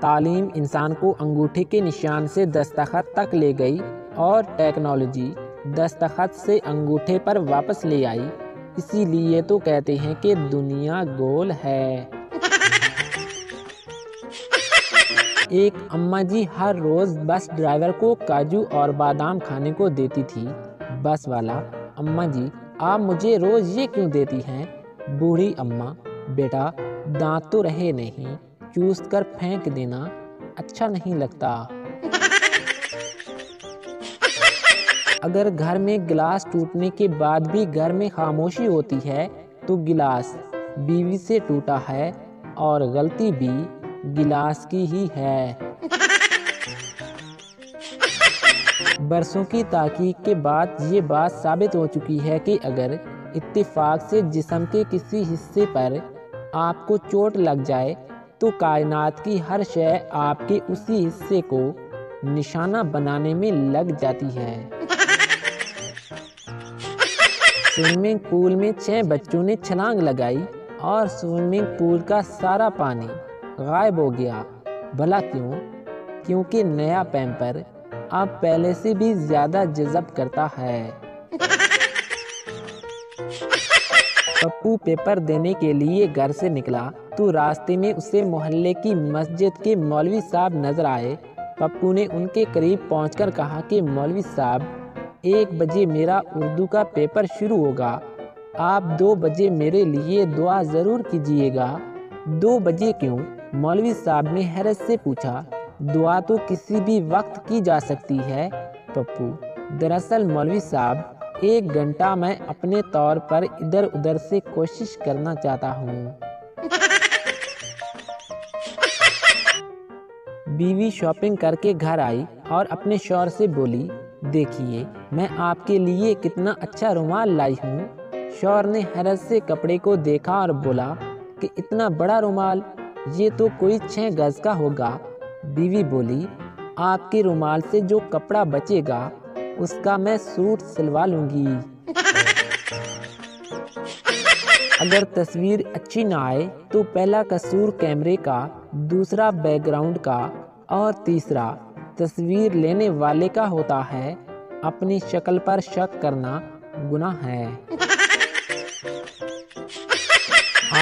تعلیم انسان کو انگوٹھے کے نشان سے دستخط تک لے گئی اور ٹیکنالوجی دستخط سے انگوٹھے پر واپس لے آئی، اسی لیے تو کہتے ہیں کہ دنیا گول ہے۔ ایک اماں جی ہر روز بس ڈرائیور کو کاجو اور بادام کھانے کو دیتی تھی۔ بس والا: اماں جی آپ مجھے روز یہ کیوں دیتی ہیں؟ بوڑھی اماں: بیٹا دانت تو رہے نہیں، چوس کر پھینک دینا اچھا نہیں لگتا۔ اگر گھر میں گلاس ٹوٹنے کے بعد بھی گھر میں خاموشی ہوتی ہے تو گلاس بیوی سے ٹوٹا ہے اور غلطی بھی گلاس کی ہی ہے۔ برسوں کی تحقیق کے بعد یہ بات ثابت ہو چکی ہے کہ اگر اتفاق سے جسم کے کسی حصے پر آپ کو چوٹ لگ جائے تو کائنات کی ہر شے آپ کے اسی حصے کو نشانہ بنانے میں لگ جاتی ہے۔ سوئمنگ پول میں 6 بچوں نے چھلانگ لگائی اور سوئمنگ پول کا سارا پانی غائب ہو گیا۔ بھلا کیوں؟ کیونکہ نیا پیمپر اب پہلے سے بھی زیادہ جذب کرتا ہے۔ پپو پیپر دینے کے لیے گھر سے نکلا تو راستے میں اسے محلے کی مسجد کے مولوی صاحب نظر آئے۔ پپو نے ان کے قریب پہنچ کر کہا کہ مولوی صاحب 1 بجے میرا اردو کا پیپر شروع ہوگا، آپ 2 بجے میرے لیے دعا ضرور کیجیے گا۔ 2 بجے کیوں؟ مولوی صاحب نے حیرت سے پوچھا۔ دعا تو کسی بھی وقت کی جا سکتی ہے پپو۔ دراصل مولوی صاحب 1 گھنٹہ میں اپنے طور پر ادھر ادھر سے کوشش کرنا چاہتا ہوں۔ بیوی شاپنگ کر کے گھر آئی اور اپنے شوہر سے بولی: دیکھیے میں آپ کے لیے کتنا اچھا رومال لائی ہوں۔ شوہر نے حیرت سے کپڑے کو دیکھا اور بولا کہ اتنا بڑا رومال، یہ تو کوئی 6 گز کا ہوگا۔ بیوی بولی: آپ کے رومال سے جو کپڑا بچے گا اس کا میں سوٹ سلوا لوں گی۔ اگر تصویر اچھی نہ آئے تو پہلا قصور کیمرے کا، دوسرا بیک گراؤنڈ کا اور تیسرا تصویر لینے والے کا ہوتا ہے۔ اپنی شکل پر شک کرنا گناہ ہے۔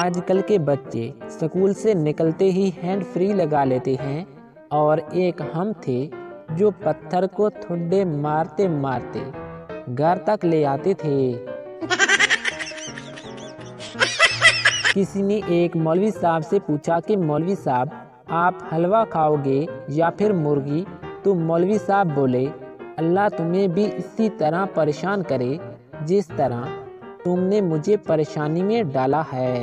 آج کل کے بچے اسکول سے نکلتے ہی ہینڈ فری لگا لیتے ہیں، اور ایک ہم تھے جو پتھر کو ٹھڈے مارتے مارتے گھر تک لے آتے تھے۔ کسی نے ایک مولوی صاحب سے پوچھا کہ مولوی صاحب آپ حلوہ کھاؤ گے یا پھر مرغی؟ تو مولوی صاحب بولے: اللہ تمہیں بھی اسی طرح پریشان کرے جس طرح تم نے مجھے پریشانی میں ڈالا ہے۔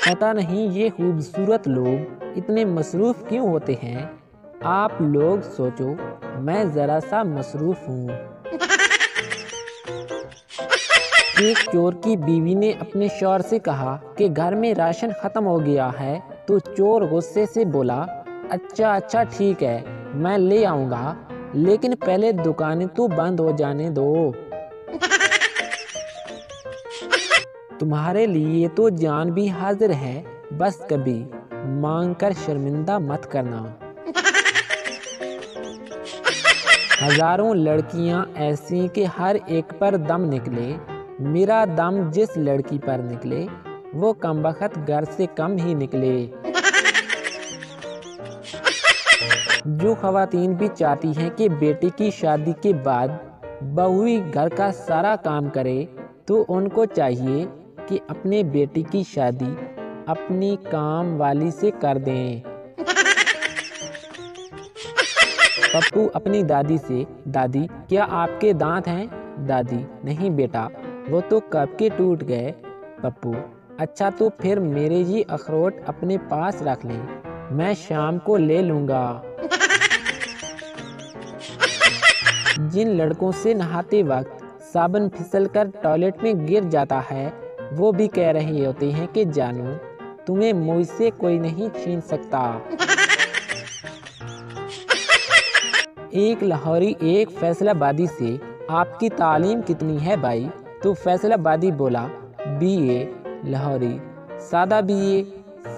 پتہ نہیں یہ خوبصورت لوگ اتنے مصروف کیوں ہوتے ہیں؟ آپ لوگ سوچو، میں ذرا سا مصروف ہوں۔ ایک چور کی بیوی نے اپنے شوہر سے کہا کہ گھر میں راشن ختم ہو گیا ہے، تو چور غصے سے بولا: اچھا ٹھیک ہے، میں لے آؤں گا، لیکن پہلے دکانیں تو بند ہو جانے دو۔ تمہارے لیے تو جان بھی حاضر ہے، بس کبھی مانگ کر شرمندہ مت کرنا۔ ہزاروں لڑکیاں ایسی کہ ہر ایک پر دم نکلے، میرا دم جس لڑکی پر نکلے وہ کمبخت گھر سے کم ہی نکلے۔ جو خواتین بھی چاہتی ہیں کہ بیٹی کی شادی کے بعد بہو ہی گھر کا سارا کام کرے، تو ان کو چاہیے کہ اپنے بیٹی کی شادی اپنی کام والی سے کر دیں۔ پپو اپنی دادی سے: دادی کیا آپ کے دانت ہیں؟ دادی: نہیں بیٹا، وہ تو کب کے ٹوٹ گئے۔ پپو: اچھا تو پھر میرے یہ اخروٹ اپنے پاس رکھ لیں، میں شام کو لے لوں گا۔ جن لڑکوں سے نہاتے وقت صابن پھسل کر ٹوائلٹ میں گر جاتا ہے، وہ بھی کہہ رہے ہوتے ہیں کہ جانو تمہیں مجھ سے کوئی نہیں چھین سکتا۔ ایک لاہوری ایک فیصل آبادی سے: آپ کی تعلیم کتنی ہے بھائی؟ تو فیصل آبادی بولا: BA۔ لاہوری: سادہ BA؟